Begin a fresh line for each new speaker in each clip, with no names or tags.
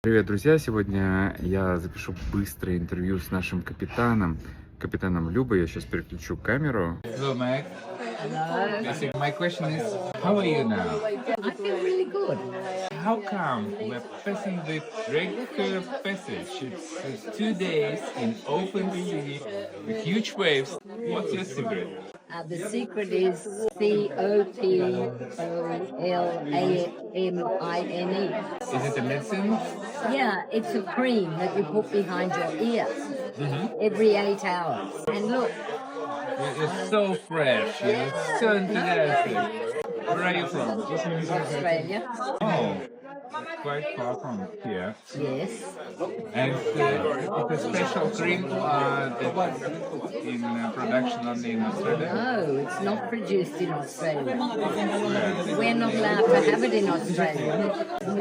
Привет, друзья! Сегодня я запишу быстрое интервью с нашим капитаном Любой. Я сейчас переключу камеру. Hello, Meg.
Hello.
Basically, my question is, how are you now?
I feel really good.
How come we're passing the Drake passage? It's 2 days in open sea with huge waves. What's your secret?
The secret is COPOLAMINE.
Is it a medicine?
Yeah, it's a cream that you put behind your ear every 8 hours. And look,
It's so fresh. It's so enthusiastic. Where are you from?
Australia.
Oh, quite far from here.
Yes.
And it's a special cream that's in production only in Australia.
No, it's not produced in Australia. We're not allowed to have it in Australia. So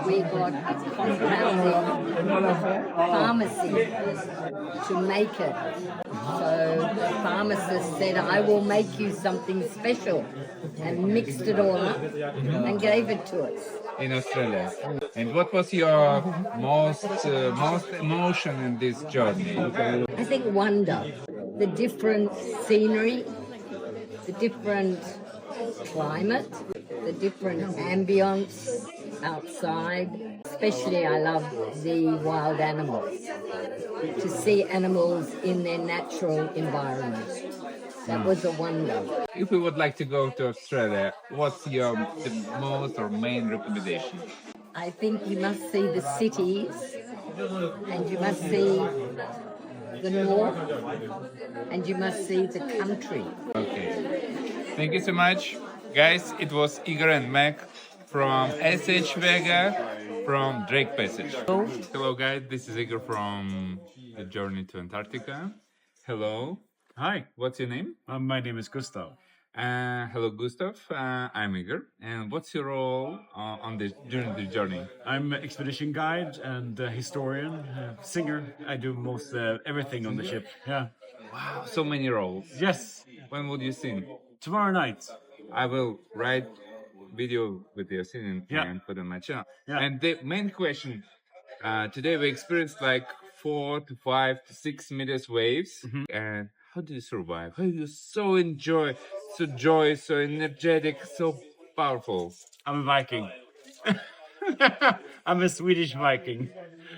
we got compounding pharmacy to make it. So the pharmacist said, I will make you something special, and mixed it all up and gave it to us.
In Australia. And what was your most emotion in this journey?
I think wonder, the different scenery, the different climate, the different ambience outside. Especially I love the wild animals, to see animals in their natural environment. That was a wonder.
If we would like to go to Australia, what's your the most or main recommendation?
I think you must see the cities, and you must see the north, and you must see the country.
Okay. Thank you so much. Guys, it was Igor and Meg from SH Vega from Drake Passage. Hello guys, this is Igor from the journey to Antarctica. Hello.
Hi,
What's your name?
my name is Gustav.
Hello, Gustav. I'm Igor. And what's your role during the journey?
I'm an expedition guide and historian, singer. I do most everything on the ship. Yeah.
Wow, so many roles.
Yes.
When would you sing?
Tomorrow night.
I will write video with your singing
Yeah.
and put on my channel.
Yeah.
And the main question, today we experienced like 4 to 5 to 6 meters waves. And how do you survive? How do you so enjoy, so joyous, so energetic, so powerful?
I'm a Viking. I'm a Swedish Viking.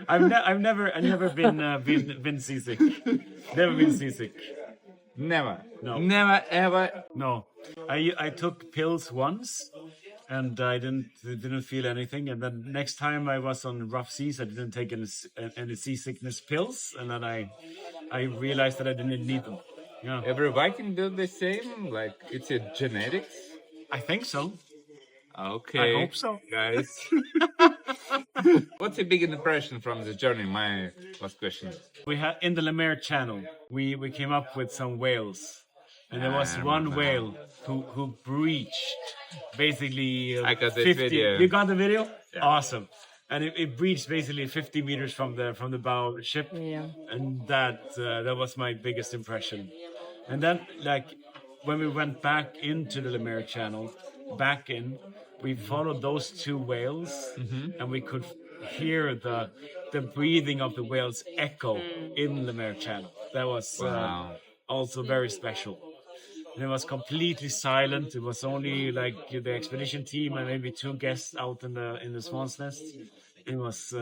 I've never been seasick. Never been seasick.
Never.
No.
Never ever.
No. I took pills once, and I didn't feel anything. And then next time I was on rough seas, I didn't take any seasickness pills, and then I realized that I didn't need them. Yeah.
Every Viking do the same? Like it's a genetics?
I think so.
Okay.
I hope so.
Guys. What's a big impression from the journey? My last question.
We had in the Lemaire Channel, we came up with some whales, and there was one whale who breached basically
I got the
50.
video.
You got the video?
Yeah.
Awesome. And it breached basically 50 meters from the bow of the ship, and that was my biggest impression. And then, like, when we went back into the Lemaire Channel, we followed those two whales, and we could hear the breathing of the whales echo in the Lemaire Channel. That was also very special. And it was completely silent. It was only like the expedition team and maybe 2 guests out in the swan's nest. It was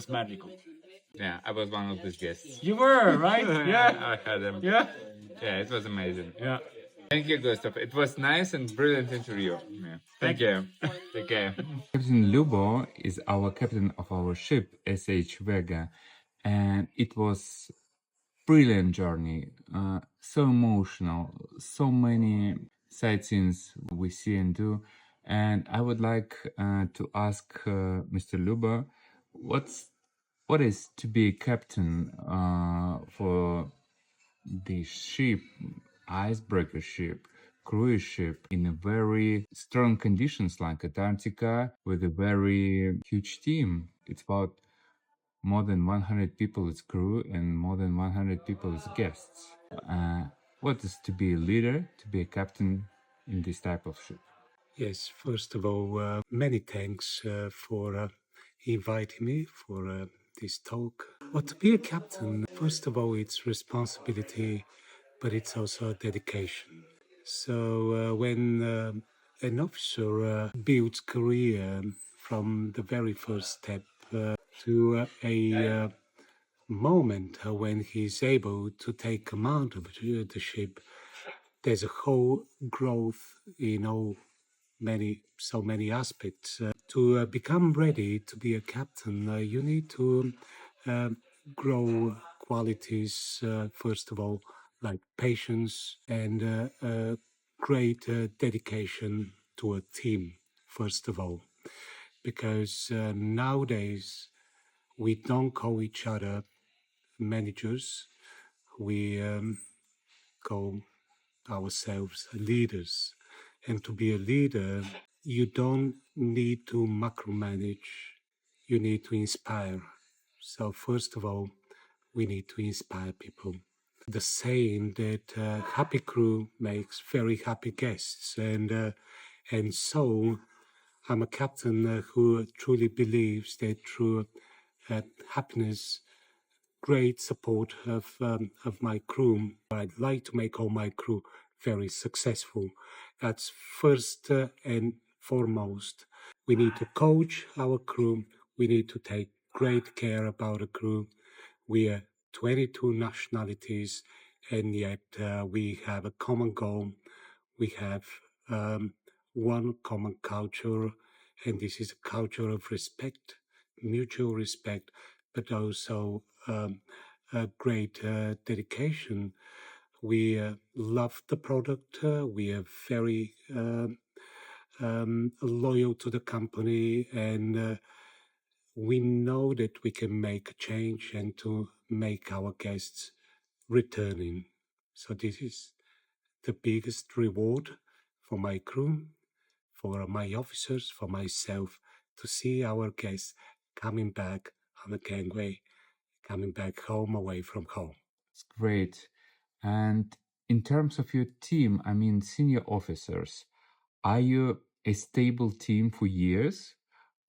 magical.
Yeah, I was one of these guests.
You were, right? Yeah.
I had them.
Yeah.
Yeah, it was amazing.
Yeah.
Thank you, Gustav. It was nice and brilliant interview. Yeah. Thank you. Take care. Captain Lubo is our captain of our ship, SH Vega, and it was brilliant journey. So emotional, so many sightseeings we see and do. And I would like to ask Mr. Lubo, what is to be a captain for the ship, icebreaker ship, cruise ship in a very strong conditions like Antarctica with a very huge team. It's about more than 100 people as crew and more than 100 people as guests. What is to be a leader, to be a captain in this type of ship?
Yes, first of all, many thanks for inviting me for this talk. Well, to be a captain, first of all, it's responsibility, but it's also dedication. So when an officer builds career from the very first step to a moment when he's able to take command of the ship, there's a whole growth in so many aspects. To become ready to be a captain, you need to grow qualities, first of all, like patience and great dedication to a team, first of all. Because nowadays, we don't call each other managers, we call ourselves leaders. And to be a leader, you don't need to macromanage, you need to inspire. So first of all, we need to inspire people. The saying that happy crew makes very happy guests. And so I'm a captain who truly believes that through happiness, great support of my crew, I'd like to make all my crew very successful. That's first and foremost. We need to coach our crew. We need to take great care about the crew. We are 22 nationalities, and yet we have a common goal. We have one common culture, and this is a culture of respect, mutual respect, but also a great dedication. We love the product. We are very loyal to the company, and we know that we can make a change and to make our guests returning. So this is the biggest reward for my crew, for my officers, for myself, to see our guests coming back on the gangway, coming back home, away from home.
It's great. And in terms of your team, I mean, senior officers, are you a stable team for years,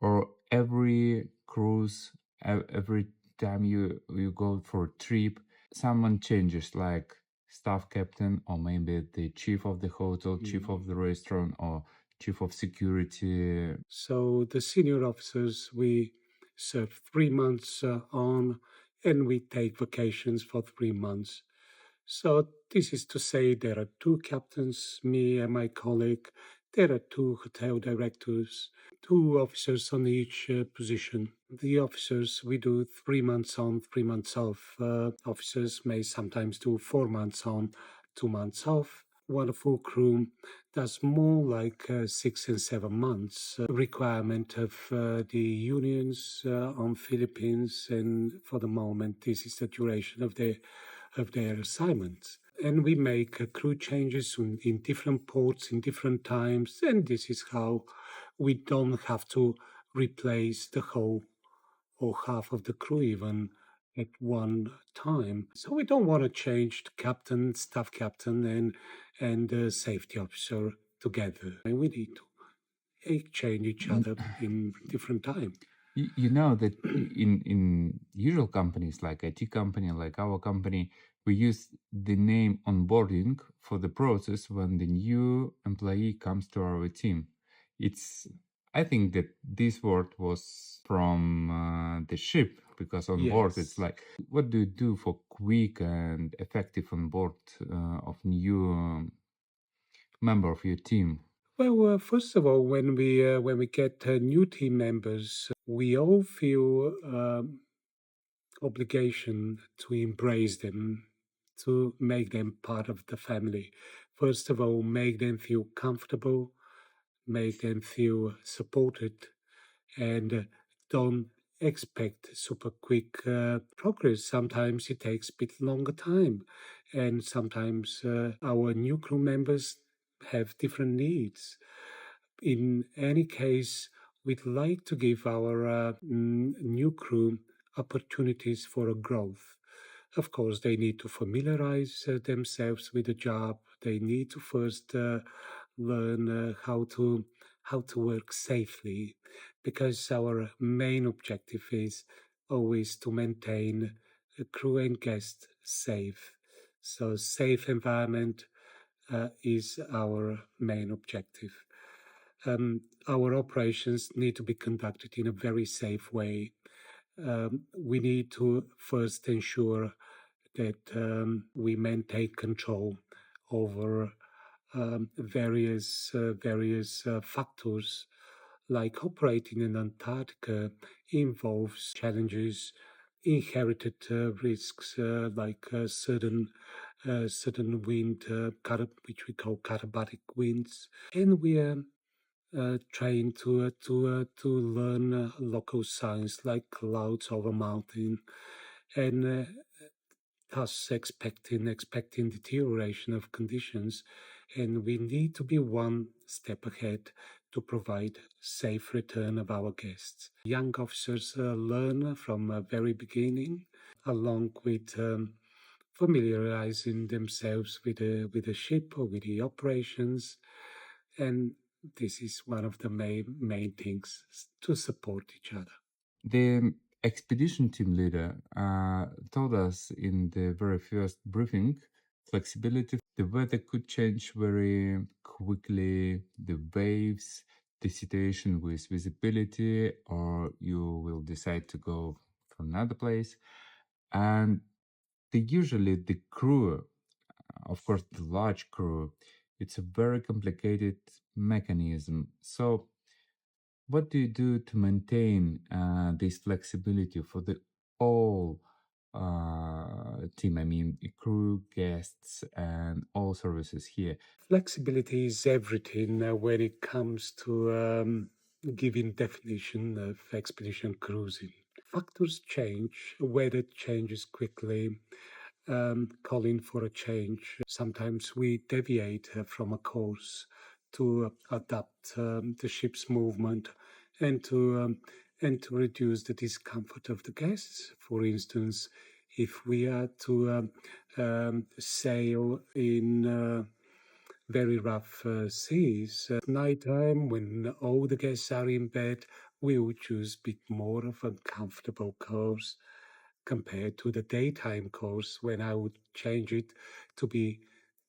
or every cruise, every time you go for a trip, someone changes, like staff captain, or maybe the chief of the hotel, chief of the restaurant, or chief of security?
So the senior officers, we serve 3 months on, and we take vacations for 3 months. So this is to say there are 2 captains, me and my colleague. There are 2 hotel directors, 2 officers on each position. The officers, we do 3 months on, 3 months off. Officers may sometimes do 4 months on, 2 months off. Wonderful crew does more like 6 and 7 months. Requirement of the unions on Philippines, and for the moment, this is the duration of their assignments. And we make crew changes in different ports, in different times, and this is how we don't have to replace the whole or half of the crew even at one time. So we don't want to change the captain, staff captain, and the safety officer together. And we need to exchange each other in different time.
You know that in usual companies like IT company, like our company, we use the name onboarding for the process when the new employee comes to our team. I think that this word was from the ship, because on board it's like, what do you do for quick and effective onboard of new member of your team?
Well, first of all, when we get new team members, we all feel obligation to embrace them, to make them part of the family. First of all, make them feel comfortable, make them feel supported, and don't expect super quick progress. Sometimes it takes a bit longer time, and sometimes our new crew members have different needs. In any case, we'd like to give our new crew opportunities for a growth. Of course, they need to familiarize themselves with the job. They need to first learn how how to work safely, because our main objective is always to maintain a crew and guests safe. So safe environment is our main objective. Our operations need to be conducted in a very safe way. We need to first ensure that we maintain control over various factors, like operating in Antarctica involves challenges, inherited risks like certain wind, which we call katabatic winds, and we are trying to learn local science like clouds over mountain, and thus expecting deterioration of conditions, and we need to be one step ahead to provide safe return of our guests. Young officers learn from a very beginning, along with familiarizing themselves with the ship or with the operations, and this is one of the main things to support each other.
The expedition team leader told us in the very first briefing, flexibility. The weather could change very quickly, the waves, the situation with visibility, or you will decide to go for another place. And usually the crew, of course, the large crew, it's a very complicated mechanism. So what do you do to maintain this flexibility for the whole team? I mean, crew, guests, and all services here.
Flexibility is everything when it comes to giving definition of expedition cruising. Factors change, weather changes quickly, calling for a change. Sometimes we deviate from a course to adapt the ship's movement and to reduce the discomfort of the guests. For instance, if we are to sail in very rough seas at nighttime, when all the guests are in bed, we would choose a bit more of a comfortable course compared to the daytime course, when I would change it to be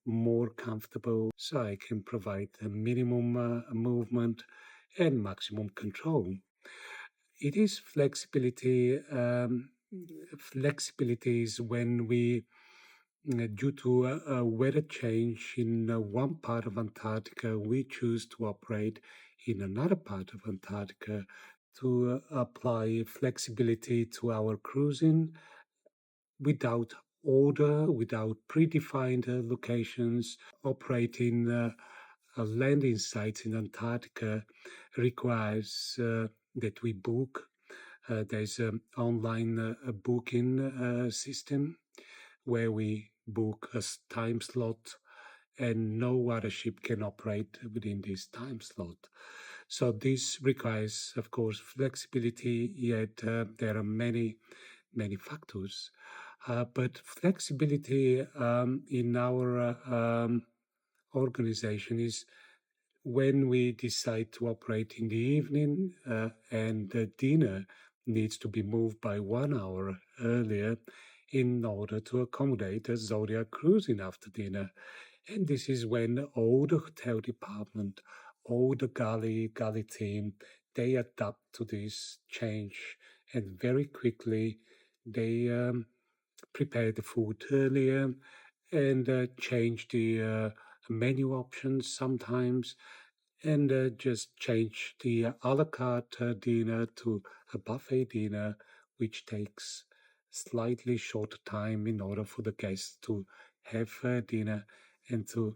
more comfortable so I can provide a minimum movement and maximum control. It is flexibility. Flexibility is when we, due to a weather change in one part of Antarctica, we choose to operate in another part of Antarctica to apply flexibility to our cruising without order, without predefined locations. Operating landing sites in Antarctica requires that we book. There's an online booking system where we book a time slot, and no other ship can operate within this time slot. So this requires, of course, flexibility, yet there are many factors. But flexibility in our organization is when we decide to operate in the evening and the dinner needs to be moved by 1 hour earlier in order to accommodate a Zodiac cruising after dinner. And this is when all the hotel department, all the galley team, they adapt to this change, and very quickly they prepare the food earlier and change the menu options sometimes, and just change the a la carte dinner to a buffet dinner, which takes slightly shorter time in order for the guests to have dinner and to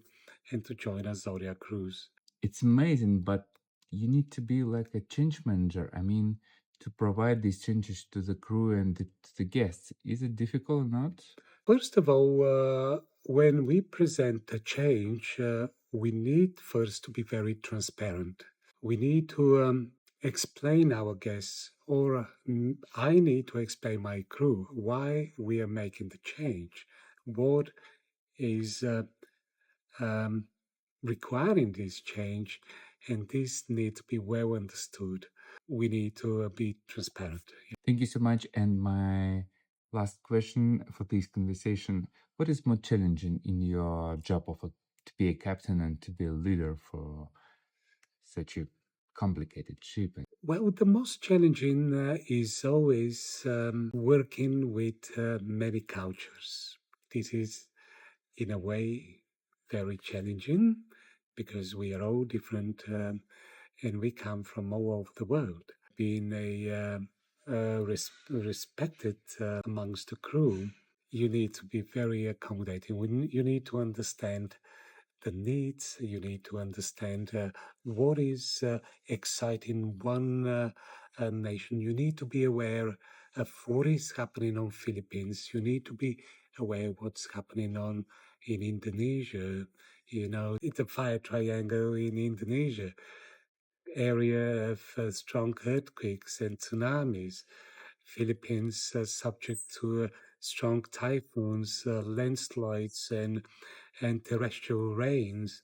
join a Zodiac cruise.
It's amazing, but you need to be like a change manager. I mean, to provide these changes to the crew and to the guests. Is it difficult or not?
First of all, when we present a change, we need first to be very transparent. We need to explain our guests, or I need to explain my crew why we are making the change, what is requiring this change, and this needs to be well understood. We need to be transparent.
Thank you so much. And my last question for this conversation: what is more challenging in your job to be a captain and to be a leader for such a complicated ship?
Well, the most challenging is always working with many cultures. This is, in a way, very challenging because we are all different and we come from all over the world. Being respected amongst the crew, you need to be very accommodating. You need to understand the needs. You need to understand what is exciting one nation. You need to be aware of what is happening on Philippines. You need to be aware of what's happening in Indonesia. You know, it's a fire triangle in Indonesia, area of strong earthquakes and tsunamis. Philippines subject to strong typhoons, landslides, and terrestrial rains.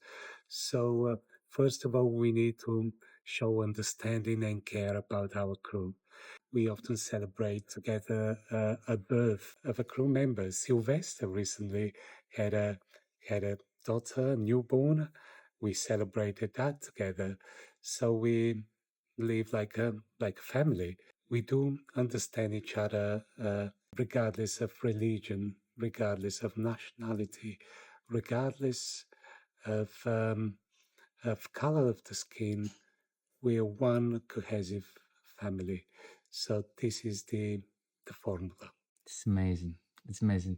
So, first of all, we need to show understanding and care about our crew. We often celebrate together a birth of a crew member. Sylvester recently had a daughter, newborn. We celebrated that together. So we live like a family. We do understand each other regardless of religion, regardless of nationality, regardless of color of the skin. We are one cohesive family. So this is the formula.
It's amazing. It's amazing.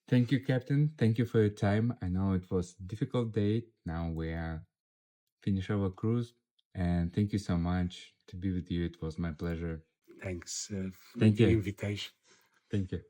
Thank you, Captain. Thank you for your time. I know it was a difficult day. Now we are finish our cruise. And thank you so much to be with you. It was my pleasure.
Thanks for
Thank
the
you.
invitation.
Thank you.